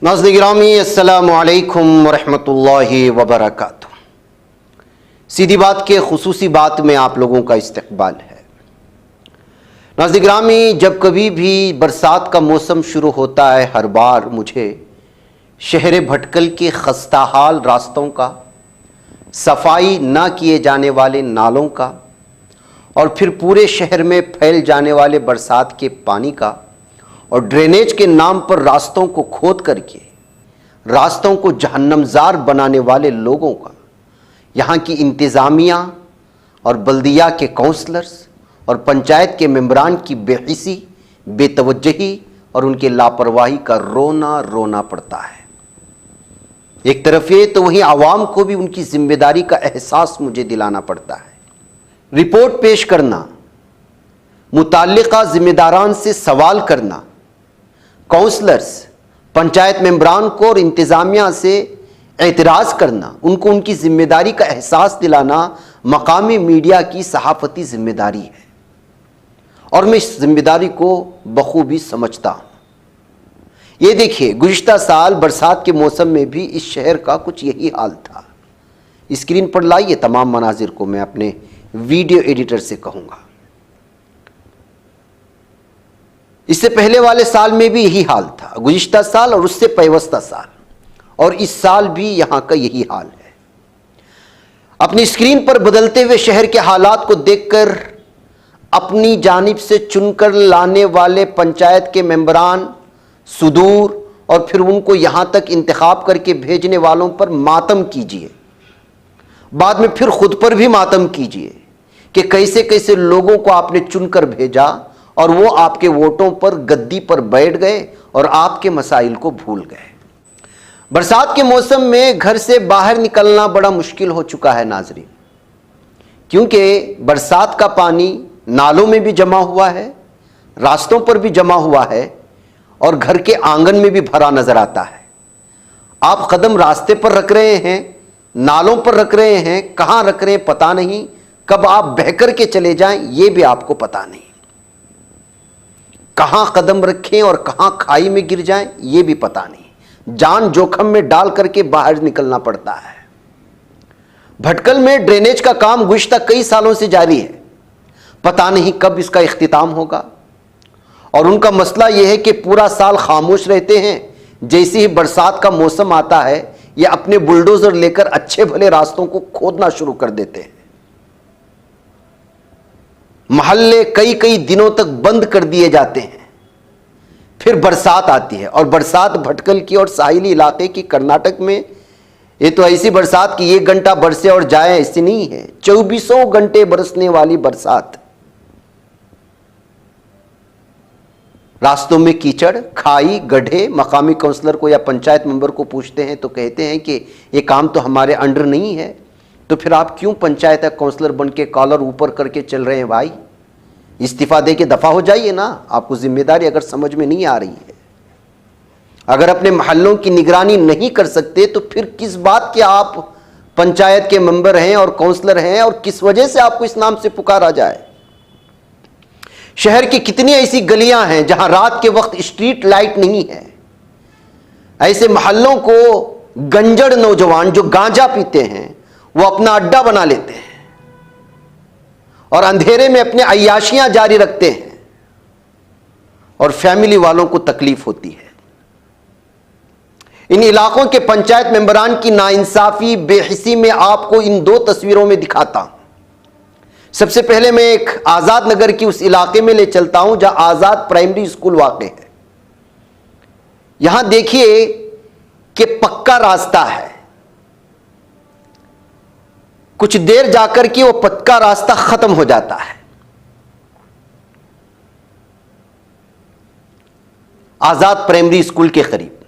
नाज़रीन गिरामी अस्सलामु अलैकुम वरहमतुल्लाहि वबरकातुह। सीधी बात के खुसूसी बात में आप लोगों का इस्तकबाल है। नाज़रीन गिरामी, जब कभी भी बरसात का मौसम शुरू होता है, हर बार मुझे शहर भटकल के खस्ताहाल रास्तों का, सफाई ना किए जाने वाले नालों का और फिर पूरे शहर में फैल जाने वाले बरसात के पानी का और ड्रेनेज के नाम पर रास्तों को खोद करके रास्तों को जहन्नमज़ार बनाने वाले लोगों का, यहाँ की इंतज़ामिया और बल्दिया के काउंसलर्स और पंचायत के मेंबरान की बेहिसी, बेतवज्जही और उनके लापरवाही का रोना रोना पड़ता है। एक तरफ ये तो वहीं आवाम को भी उनकी जिम्मेदारी का एहसास मुझे दिलाना पड़ता है। रिपोर्ट पेश करना, मुताल्लिका जिम्मेदारान से सवाल करना, काउंसलर्स, पंचायत मेंबरान को और इंतज़ामिया से एतराज़ करना, उनको उनकी जिम्मेदारी का एहसास दिलाना मकामी मीडिया की सहाफ़ती जिम्मेदारी है और मैं इस जिम्मेदारी को बखूबी समझता हूँ। ये देखिए, गुज़िश्ता साल बरसात के मौसम में भी इस शहर का कुछ यही हाल था। स्क्रीन पर लाइए तमाम मनाजिर को, मैं अपने वीडियो एडिटर से कहूँगा। इससे पहले वाले साल में भी यही हाल था, गुज़िश्ता साल और उससे पैवस्ता साल, और इस साल भी यहाँ का यही हाल है। अपनी स्क्रीन पर बदलते हुए शहर के हालात को देखकर अपनी जानिब से चुनकर लाने वाले पंचायत के मेंबरान, सुदूर और फिर उनको यहाँ तक इंतखाब करके भेजने वालों पर मातम कीजिए। बाद में फिर खुद पर भी मातम कीजिए कि कैसे कैसे लोगों को आपने चुनकर भेजा और वो आपके वोटों पर गद्दी पर बैठ गए और आपके मसाइल को भूल गए। बरसात के मौसम में घर से बाहर निकलना बड़ा मुश्किल हो चुका है नाज़रीन, क्योंकि बरसात का पानी नालों में भी जमा हुआ है, रास्तों पर भी जमा हुआ है और घर के आंगन में भी भरा नजर आता है। आप कदम रास्ते पर रख रहे हैं, नालों पर रख रहे हैं, कहाँ रख रहे हैं पता नहीं, कब आप बहकर के चले जाएं ये भी आपको पता नहीं, कहाँ कदम रखें और कहाँ खाई में गिर जाएं ये भी पता नहीं। जान जोखम में डाल करके बाहर निकलना पड़ता है। भटकल में ड्रेनेज का काम गुज़िश्ता कई सालों से जारी है, पता नहीं कब इसका इख्तिताम होगा। और उनका मसला यह है कि पूरा साल खामोश रहते हैं, जैसे ही बरसात का मौसम आता है ये अपने बुलडोजर लेकर अच्छे भले रास्तों को खोदना शुरू कर देते हैं। मोहल्ले कई कई दिनों तक बंद कर दिए जाते हैं। फिर बरसात आती है और बरसात भटकल की और साहिली इलाके की, कर्नाटक में ये तो ऐसी बरसात कि 1 घंटा बरसे और जाए ऐसी नहीं है, 24 घंटे बरसने वाली बरसात। रास्तों में कीचड़, खाई, गड्ढे। मकामी काउंसलर को या पंचायत मेंबर को पूछते हैं तो कहते हैं कि ये काम तो हमारे अंडर नहीं है। तो फिर आप क्यों पंचायत या काउंसलर बन के कॉलर ऊपर करके चल रहे हैं भाई? इस्तीफा दे के दफा हो जाइए ना। आपको जिम्मेदारी अगर समझ में नहीं आ रही है, अगर अपने महल्लों की निगरानी नहीं कर सकते तो फिर किस बात के आप पंचायत के मेंबर हैं और काउंसलर हैं और किस वजह से आपको इस नाम से पुकारा जाए? शहर की कितनी ऐसी गलियां हैं जहां रात के वक्त स्ट्रीट लाइट नहीं है। ऐसे महल्लों को गंजड़ नौजवान जो गांजा पीते हैं वो अपना अड्डा बना लेते हैं और अंधेरे में अपने अय्याशियां जारी रखते हैं और फैमिली वालों को तकलीफ होती है। इन इलाकों के पंचायत मेंबरान की नाइंसाफी, बेहिसी में आपको इन 2 तस्वीरों में दिखाता हूं। सबसे पहले मैं एक आजाद नगर की उस इलाके में ले चलता हूं जहां आजाद प्राइमरी स्कूल वाक़ है। यहां देखिए कि पक्का रास्ता है, कुछ देर जाकर के वो पक्का रास्ता खत्म हो जाता है। आजाद प्राइमरी स्कूल के करीब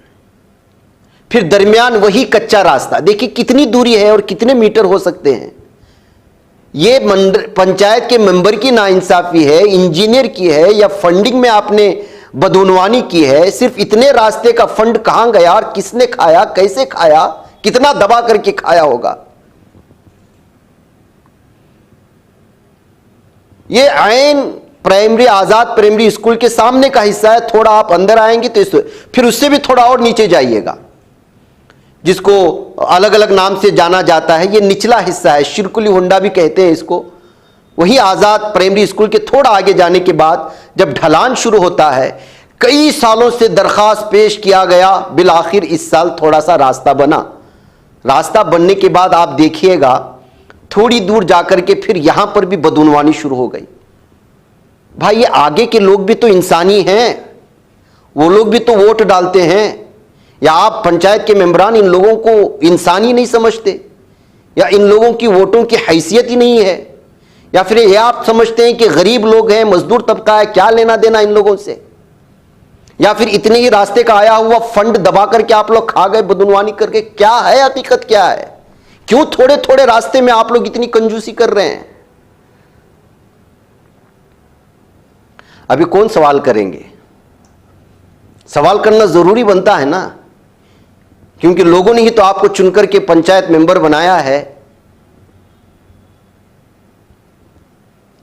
फिर दरमियान वही कच्चा रास्ता। देखिए कितनी दूरी है और कितने मीटर हो सकते हैं। ये पंचायत के मेंबर की नाइंसाफी है, इंजीनियर की है, या फंडिंग में आपने बदउनवानी की है। सिर्फ इतने रास्ते का फंड कहां गया और किसने खाया, कैसे खाया, कितना दबा करके खाया होगा। ये आइन प्राइमरी, आजाद प्राइमरी स्कूल के सामने का हिस्सा है। थोड़ा आप अंदर आएंगे तो फिर उससे भी थोड़ा और नीचे जाइएगा, जिसको अलग अलग नाम से जाना जाता है, ये निचला हिस्सा है, शिरकुली होंडा भी कहते हैं इसको। वही आजाद प्राइमरी स्कूल के थोड़ा आगे जाने के बाद जब ढलान शुरू होता है, कई सालों से दरखास्त पेश किया गया, बिल आखिर इस साल थोड़ा सा रास्ता बना। रास्ता बनने के बाद आप देखिएगा थोड़ी दूर जाकर के फिर यहां पर भी बदनवानी शुरू हो गई। भाई ये आगे के लोग भी तो इंसानी हैं, वो लोग भी तो वोट डालते हैं। या आप पंचायत के मेंबरान इन लोगों को इंसानी नहीं समझते, या इन लोगों की वोटों की हैसियत ही नहीं है, या फिर ये आप समझते हैं कि गरीब लोग हैं, मजदूर तबका है, क्या लेना देना इन लोगों से, या फिर इतने ही रास्ते का आया हुआ फंड दबा करके आप लोग खा गए बदनवानी करके। क्या है हकीकत, क्या है? क्यों थोड़े थोड़े रास्ते में आप लोग इतनी कंजूसी कर रहे हैं? अभी कौन सवाल करेंगे? सवाल करना जरूरी बनता है ना, क्योंकि लोगों ने ही तो आपको चुनकर के पंचायत मेंबर बनाया है।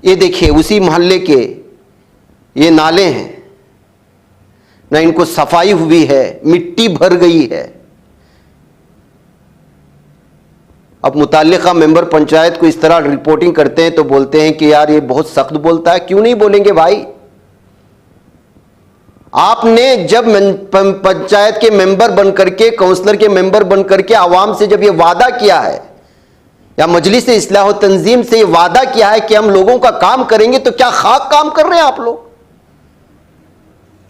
ये देखिए उसी मोहल्ले के ये नाले हैं ना, इनको सफाई हुई है, मिट्टी भर गई है। अब मुताल्लिका मेंबर पंचायत को इस तरह रिपोर्टिंग करते हैं तो बोलते हैं कि यार ये बहुत सख्त बोलता है। क्यों नहीं बोलेंगे भाई? आपने जब पंचायत के मेंबर बनकर के, काउंसलर के मेंबर बनकर के आवाम से जब ये वादा किया है, या मजलिस इस्लाह व तंजीम से ये वादा किया है कि हम लोगों का काम करेंगे, तो क्या खाक काम कर रहे हैं आप लोग?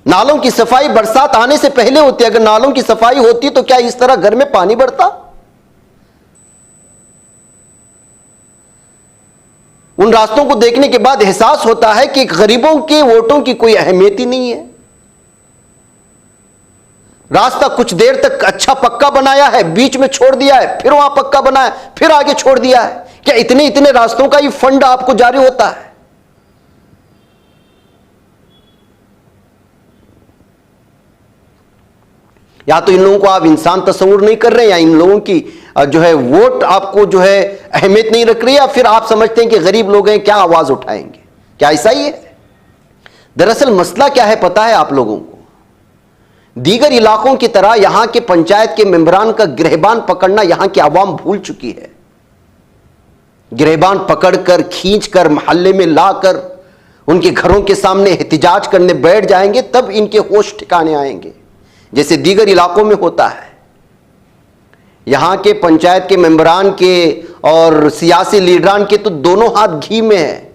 नालों की सफाई बरसात आने से पहले होती है। अगर नालों की सफाई होती तो क्या इस तरह घर में पानी बढ़ता? उन रास्तों को देखने के बाद एहसास होता है कि गरीबों के वोटों की कोई अहमियत ही नहीं है। रास्ता कुछ देर तक अच्छा पक्का बनाया है, बीच में छोड़ दिया है, फिर वहां पक्का बनाया, फिर आगे छोड़ दिया है। क्या इतने इतने रास्तों का ये फंड आपको जारी होता है? या तो इन लोगों को आप इंसान तस्वुर नहीं कर रहे, या इन लोगों की जो है वोट आपको जो है अहमियत नहीं रख रही, या फिर आप समझते हैं कि गरीब लोग हैं, क्या आवाज उठाएंगे। क्या ऐसा ही है? दरअसल मसला क्या है पता है आप लोगों को? दीगर इलाकों की तरह यहां के पंचायत के मेंबरान का गिरहबान पकड़ना यहां की आवाम भूल चुकी है। गिरहबान पकड़कर, खींचकर, मोहल्ले में लाकर उनके घरों के सामने एहतिजाज करने बैठ जाएंगे, तब इनके होश ठिकाने आएंगे, जैसे दीगर इलाकों में होता है। यहां के पंचायत के मेंबरान के और सियासी लीडरान के तो दोनों हाथ घी में है,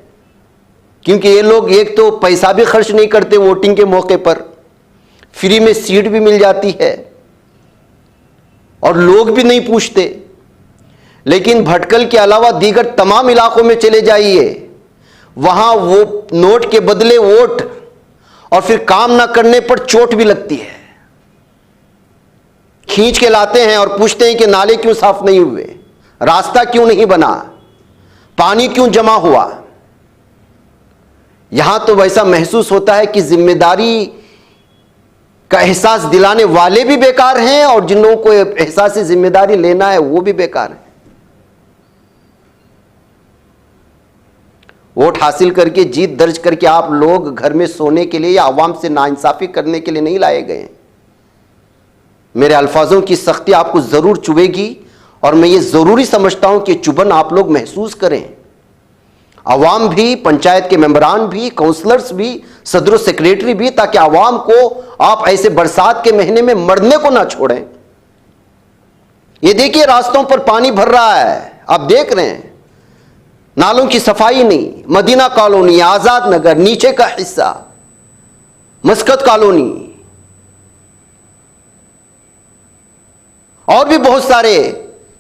क्योंकि ये लोग एक तो पैसा भी खर्च नहीं करते वोटिंग के मौके पर, फ्री में सीट भी मिल जाती है, और लोग भी नहीं पूछते। लेकिन भटकल के अलावा दीगर तमाम इलाकों में चले जाइए, वहां वो नोट के बदले वोट, और फिर काम ना करने पर चोट भी लगती है। खींच के लाते हैं और पूछते हैं कि नाले क्यों साफ नहीं हुए, रास्ता क्यों नहीं बना, पानी क्यों जमा हुआ। यहां तो वैसा महसूस होता है कि जिम्मेदारी का एहसास दिलाने वाले भी बेकार हैं, और जिन लोगों को एहसास जिम्मेदारी लेना है वो भी बेकार है। वोट हासिल करके, जीत दर्ज करके आप लोग घर में सोने के लिए या आवाम से नाइंसाफी करने के लिए नहीं लाए गए। मेरे अल्फाजों की सख्ती आपको जरूर चुभेगी, और मैं ये जरूरी समझता हूं कि चुभन आप लोग महसूस करें। आवाम भी, पंचायत के मेंबरान भी, काउंसलर्स भी, सदर सेक्रेटरी भी, ताकि आवाम को आप ऐसे बरसात के महीने में मरने को ना छोड़ें। ये देखिए रास्तों पर पानी भर रहा है, आप देख रहे हैं, नालों की सफाई नहीं। मदीना कॉलोनी, आजाद नगर, नीचे का हिस्सा, मस्कत कॉलोनी, और भी बहुत सारे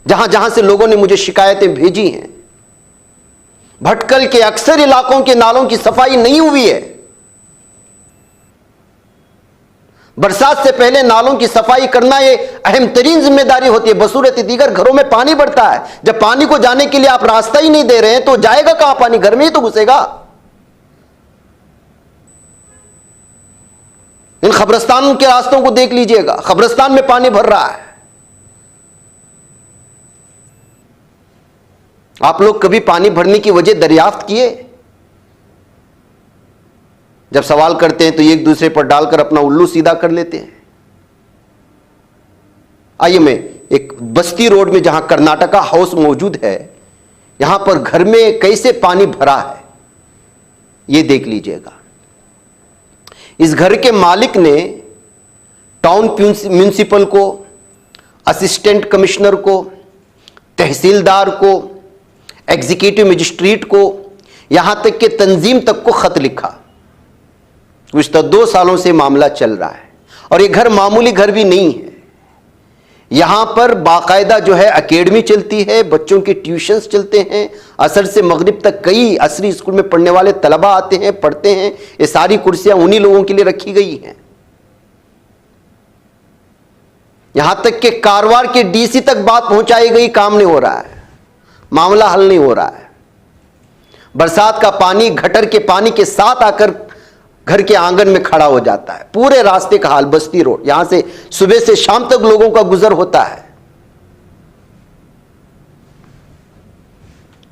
जहां जहां से लोगों ने मुझे शिकायतें भेजी हैं। भटकल के अक्सर इलाकों के नालों की सफाई नहीं हुई है। बरसात से पहले नालों की सफाई करना ये अहम तरीन जिम्मेदारी होती है। बसूरत दीगर घरों में पानी बढ़ता है, जब पानी को जाने के लिए आप रास्ता ही नहीं दे रहे हैं तो जाएगा कहां पानी? घर में ही तो घुसेगा। इन खबरस्तानों के रास्तों को देख लीजिएगा, खबरस्तान में पानी भर रहा है। आप लोग कभी पानी भरने की वजह दरियाफ्त किए? जब सवाल करते हैं तो एक दूसरे पर डालकर अपना उल्लू सीधा कर लेते हैं। आइए, मैं एक बस्ती रोड में जहां कर्नाटका हाउस मौजूद है, यहां पर घर में कैसे पानी भरा है यह देख लीजिएगा। इस घर के मालिक ने टाउन म्यूनिसिपल को, असिस्टेंट कमिश्नर को, तहसीलदार को, एग्जीक्यूटिव मजिस्ट्रेट को, यहां तक कि तंजीम तक को खत लिखा। कुछ तो 2 सालों से मामला चल रहा है और ये घर मामूली घर भी नहीं है। यहां पर बाकायदा जो है एकेडमी चलती है, बच्चों के ट्यूशंस चलते हैं, असर से मगरिब तक कई असरी स्कूल में पढ़ने वाले तलबा आते हैं, पढ़ते हैं। ये सारी कुर्सियां उन्हीं लोगों के लिए रखी गई हैं। यहां तक कि कारवार के डीसी तक बात पहुंचाई गई, काम नहीं हो रहा है, मामला हल नहीं हो रहा है। बरसात का पानी गटर के पानी के साथ आकर घर के आंगन में खड़ा हो जाता है। पूरे रास्ते का हाल, बस्ती रोड, यहां से सुबह से शाम तक लोगों का गुजर होता है।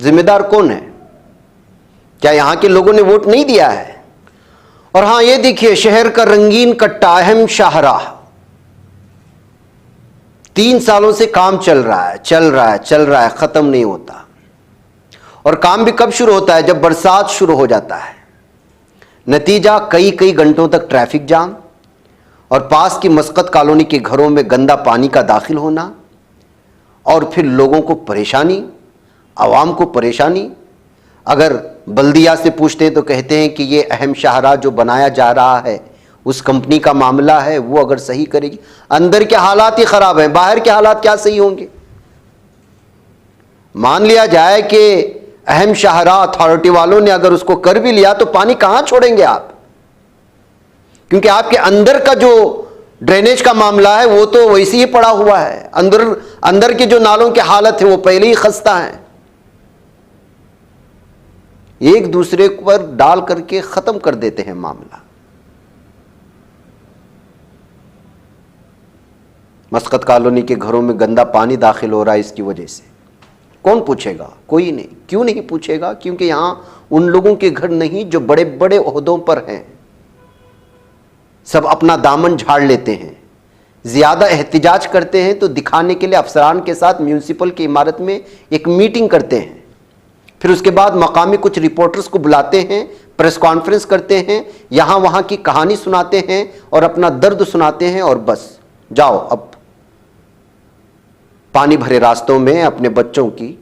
जिम्मेदार कौन है? क्या यहां के लोगों ने वोट नहीं दिया है? और हां, यह देखिए शहर का रंगीन कट्टा, अहम शाहराह, 3 सालों से काम चल रहा है, चल रहा है, चल रहा है, खत्म नहीं होता। और काम भी कब शुरू होता है? जब बरसात शुरू हो जाता है। नतीजा कई कई घंटों तक ट्रैफिक जाम और पास की मस्कत कॉलोनी के घरों में गंदा पानी का दाखिल होना, और फिर लोगों को परेशानी, आवाम को परेशानी। अगर बल्दिया से पूछते हैं तो कहते हैं कि ये अहम शाहराह जो बनाया जा रहा है उस कंपनी का मामला है, वो अगर सही करेगी। अंदर के हालात ही खराब हैं, बाहर के हालात क्या सही होंगे? मान लिया जाए कि अहम शाहराह अथॉरिटी वालों ने अगर उसको कर भी लिया तो पानी कहां छोड़ेंगे आप? क्योंकि आपके अंदर का जो ड्रेनेज का मामला है वो तो वैसे ही पड़ा हुआ है। अंदर के जो नालों की हालत है वो पहले ही खस्ता है। एक दूसरे पर डाल करके खत्म कर देते हैं मामला। मस्कत कॉलोनी के घरों में गंदा पानी दाखिल हो रहा है, इसकी वजह से कौन पूछेगा? कोई नहीं। क्यों नहीं पूछेगा? क्योंकि यहां उन लोगों के घर नहीं जो बड़े बड़े ओहदों पर हैं। सब अपना दामन झाड़ लेते हैं, ज्यादा एहतिजाज करते हैं तो दिखाने के लिए अफसरान के साथ म्यूनिसिपल की इमारत में एक मीटिंग करते हैं। फिर उसके बाद मकामी कुछ रिपोर्टर्स को बुलाते हैं, प्रेस कॉन्फ्रेंस करते हैं, यहां वहां की कहानी सुनाते हैं और अपना दर्द सुनाते हैं, और बस जाओ अब पानी भरे रास्तों में अपने बच्चों की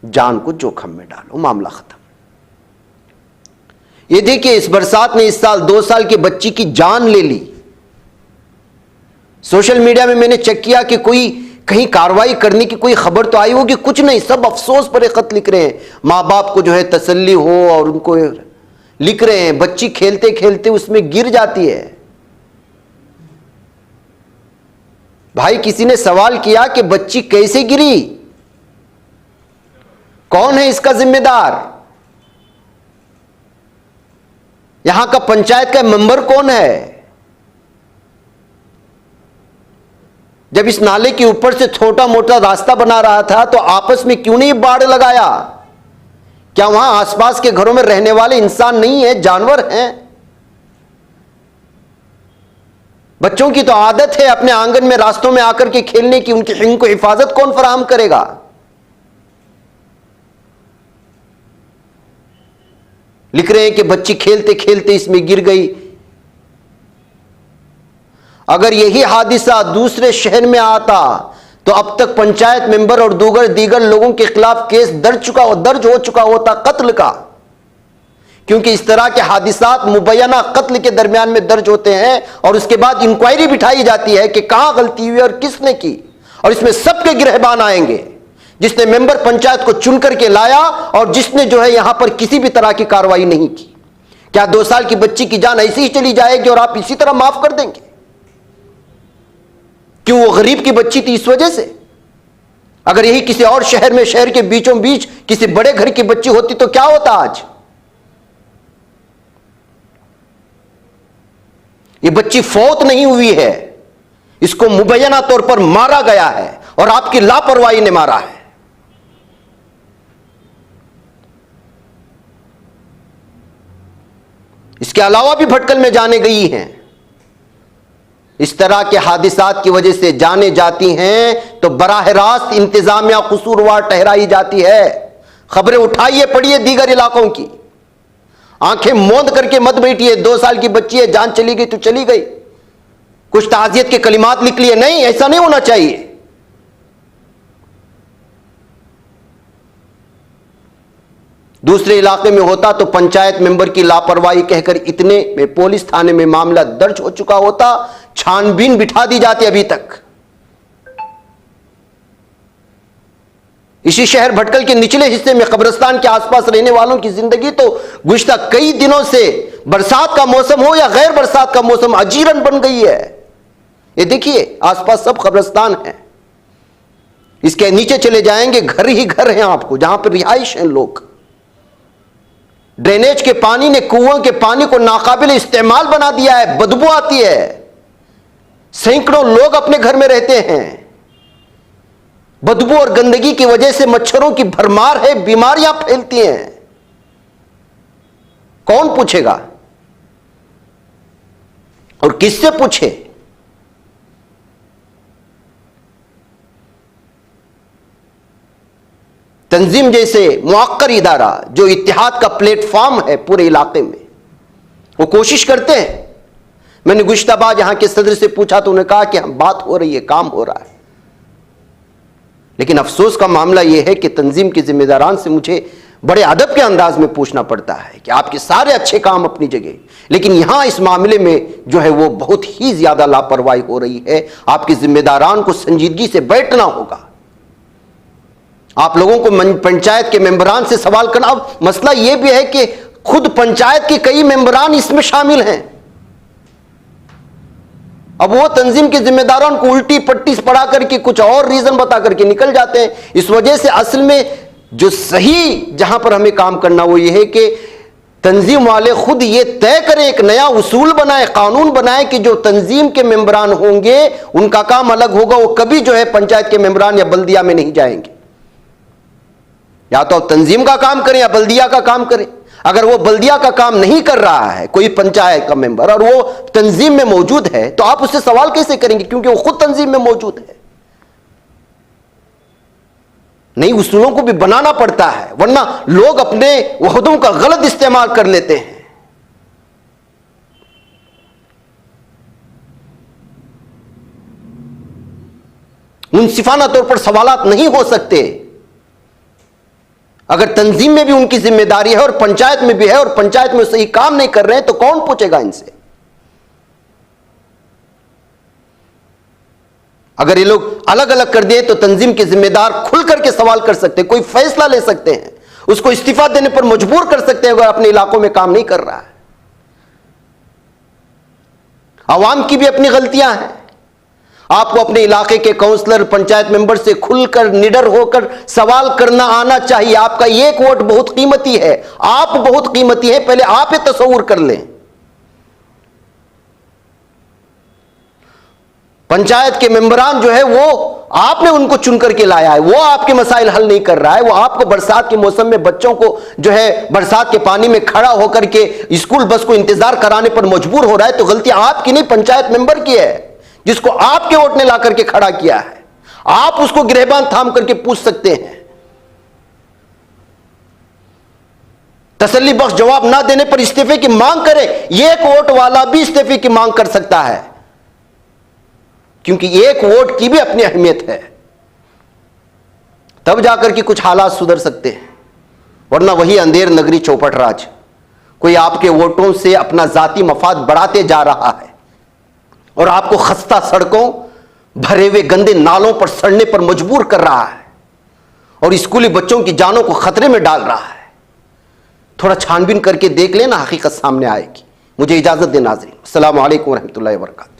जान को जोखिम में डालो, मामला खत्म। ये देखिए, इस बरसात ने इस साल 2 साल की बच्ची की जान ले ली। सोशल मीडिया में मैंने चेक किया कि कोई कहीं कार्रवाई करने की कोई खबर तो आई होगी, कुछ नहीं। सब अफसोस भरे खत लिख रहे हैं, मां बाप को जो है तसल्ली हो, और उनको लिख रहे हैं बच्ची खेलते खेलते उसमें गिर जाती है। भाई, किसी ने सवाल किया कि बच्ची कैसे गिरी? कौन है इसका जिम्मेदार? यहां का पंचायत का मेंबर कौन है? जब इस नाले के ऊपर से छोटा मोटा रास्ता बना रहा था तो आपस में क्यों नहीं बाड़ लगाया? क्या वहां आसपास के घरों में रहने वाले इंसान नहीं है, जानवर हैं? बच्चों की तो आदत है अपने आंगन में रास्तों में आकर के खेलने की, उनको हिफाजत कौन फराहम करेगा? लिख रहे हैं कि बच्ची खेलते खेलते इसमें गिर गई। अगर यही हादिसा दूसरे शहर में आता तो अब तक पंचायत मेंबर और दीगर लोगों के खिलाफ केस दर्ज हो चुका होता, कत्ल का। क्योंकि इस तरह के हादिसात मुबैना कत्ल के दरमियान में दर्ज होते हैं और उसके बाद इंक्वायरी बिठाई जाती है कि कहां गलती हुई और किसने की, और इसमें सबके गिरहबान आएंगे, जिसने मेंबर पंचायत को चुन करके लाया और जिसने जो है यहां पर किसी भी तरह की कार्रवाई नहीं की। क्या 2 साल की बच्ची की जान ऐसी ही चली जाएगी और आप इसी तरह माफ कर देंगे? क्यों? वो गरीब की बच्ची थी, इस वजह से। अगर यही किसी और शहर में, शहर के बीचों बीच किसी बड़े घर की बच्ची होती तो क्या होता आज? ये बच्ची फौत नहीं हुई है, इसको मुबैना तौर पर मारा गया है और आपकी लापरवाही ने मारा है। इसके अलावा भी भटकल में जाने गई हैं। इस तरह के हादिसात की वजह से जाने जाती हैं तो बराह रास्त इंतजामिया कसूरवार ठहराई जाती है। खबरें उठाइए, पढ़िए दीगर इलाकों की। आंखें मूंद करके मत बैठिए, 2 साल की बच्ची है, जान चली गई तो चली गई, कुछ ताज़ियत के कलिमात लिख लिए, नहीं, ऐसा नहीं होना चाहिए। दूसरे इलाके में होता तो पंचायत मेंबर की लापरवाही कहकर इतने में पुलिस थाने में मामला दर्ज हो चुका होता, छानबीन बिठा दी जाती। अभी तक इसी शहर भटकल के निचले हिस्से में कब्रिस्तान के आसपास रहने वालों की जिंदगी तो गुज़िश्ता कई दिनों से, बरसात का मौसम हो या गैर बरसात का मौसम, अजीरन बन गई है। ये देखिए आसपास सब कब्रिस्तान है। इसके नीचे चले जाएंगे, घर ही घर हैं आपको, जहां पर रिहाइश हैं लोग। ड्रेनेज के पानी ने कुओं के पानी को नाकाबिल इस्तेमाल बना दिया है, बदबू आती है। सैकड़ों लोग अपने घर में रहते हैं। बदबू और गंदगी की वजह से मच्छरों की भरमार है, बीमारियां फैलती हैं। कौन पूछेगा और किससे पूछे? तंजीम जैसे मुअक्कर इदारा जो इत्तेहाद का प्लेटफॉर्म है पूरे इलाके में, वो कोशिश करते हैं। मैंने गुज़िश्ता बार यहां के सदर से पूछा तो उन्होंने कहा कि हम बात हो रही है, काम हो रहा है। लेकिन अफसोस का मामला यह है कि तंजीम के जिम्मेदारान से मुझे बड़े अदब के अंदाज में पूछना पड़ता है कि आपके सारे अच्छे काम अपनी जगह, लेकिन यहां इस मामले में जो है वो बहुत ही ज्यादा लापरवाही हो रही है। आपके जिम्मेदारान को संजीदगी से बैठना होगा। आप लोगों को पंचायत के मेंबरान से सवाल करना। अब मसला यह भी है कि खुद पंचायत के कई मेंबरान इसमें शामिल हैं। अब वो तंजीम के जिम्मेदारों को उल्टी पट्टी पढ़ा करके कुछ और रीजन बता करके निकल जाते हैं। इस वजह से असल में जो सही जहां पर हमें काम करना वो ये है कि तंजीम वाले खुद ये तय करें, एक नया उसूल बनाए, कानून बनाए कि जो तंजीम के मेंबरान होंगे उनका काम अलग होगा। वो कभी जो है पंचायत के मेंबरान या बल्दिया में नहीं जाएंगे। या तो तंजीम का काम करें या बल्दिया का काम करें। अगर वो बल्दिया का काम नहीं कर रहा है कोई पंचायत का मेंबर और वो तंजीम में मौजूद है तो आप उससे सवाल कैसे करेंगे, क्योंकि वो खुद तंजीम में मौजूद है। नई उसूलों को भी बनाना पड़ता है, वरना लोग अपने वहदों का गलत इस्तेमाल कर लेते हैं। मुनसिफाना तौर पर सवालात नहीं हो सकते। अगर तंजीम में भी उनकी जिम्मेदारी है और पंचायत में भी है और पंचायत में सही काम नहीं कर रहे हैं तो कौन पूछेगा इनसे? अगर ये लोग अलग अलग कर दिए तो तंजीम के जिम्मेदार खुल करके सवाल कर सकते हैं, कोई फैसला ले सकते हैं, उसको इस्तीफा देने पर मजबूर कर सकते हैं अगर अपने इलाकों में काम नहीं कर रहा है। आवाम की भी अपनी गलतियां हैं। आपको अपने इलाके के काउंसलर, पंचायत मेंबर से खुलकर निडर होकर सवाल करना आना चाहिए। आपका एक वोट बहुत कीमती है, आप बहुत कीमती है, पहले आप ये तस्वुर कर लें। पंचायत के मेंबरान जो है वो आपने उनको चुन करके लाया है, वो आपके मसाइल हल नहीं कर रहा है। वो आपको बरसात के मौसम में बच्चों को जो है बरसात के पानी में खड़ा होकर के स्कूल बस को इंतजार कराने पर मजबूर हो रहा है, तो गलती आपकी नहीं, पंचायत मेंबर की है, जिसको आपके वोट ने ला करके खड़ा किया है। आप उसको गिरहबान थाम करके पूछ सकते हैं। तसल्ली बख्श जवाब ना देने पर इस्तीफे की मांग करें। एक वोट वाला भी इस्तीफे की मांग कर सकता है, क्योंकि एक वोट की भी अपनी अहमियत है। तब जाकर के कुछ हालात सुधर सकते हैं, वरना वही अंधेर नगरी चौपट राज। कोई आपके वोटों से अपना जाती मफाद बढ़ाते जा रहा है और आपको खस्ता सड़कों, भरे हुए गंदे नालों पर सड़ने पर मजबूर कर रहा है और स्कूली बच्चों की जानों को खतरे में डाल रहा है। थोड़ा छानबीन करके देख लेना, हकीकत सामने आएगी। मुझे इजाजत दें नाज़रीन। अस्सलामु अलैकुम व रहमतुल्लाहि व बरकातहू।